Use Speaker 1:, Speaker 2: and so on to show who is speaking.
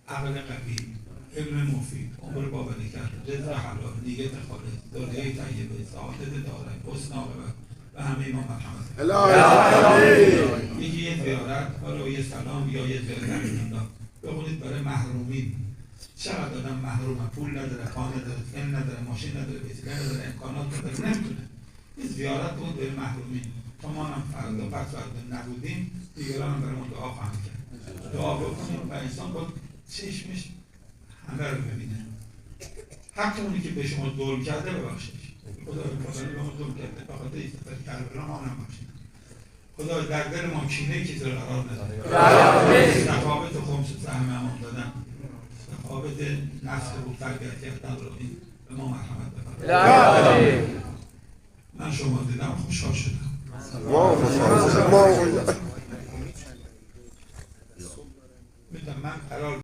Speaker 1: عقل قوی، علم مفید، عمر باوری کرده، رزق حلال، نیت خالص، داریه طیبه، سعادت دارم، حسن عاقبت و همه ما مرحمت. یکی یه زیارت، حالا یه سلام یا یه زیارت بخونید برای محرومین. چقدر آدم محرومه، پول نداره، خانه نداره، فن نداره، ماشین نداره، بیسیکل نداره، امکانات نداره، نمیتونه. این زیارت بود برای محرومین. تا ما هم فردا پس فردا نبودیم، دیگران هم برای ما دعا خواهند کرد. دعا بکنیم و انسان با چشمش همه رو ببینه. حتی اونی که به شما ظلم کرده ببخشید. خدا به ما ظلم کرده، بخاطر این سفر کربلا ما نبخشید. خدا در دل ما کینه کسی رو قرار نده. تفاوت خمس سهم امان دادن، تفاوت نسل و تربیت کردن رو این به ما مرحمت بفرمایید. من شما دیدم خوشحال شدم. من قرار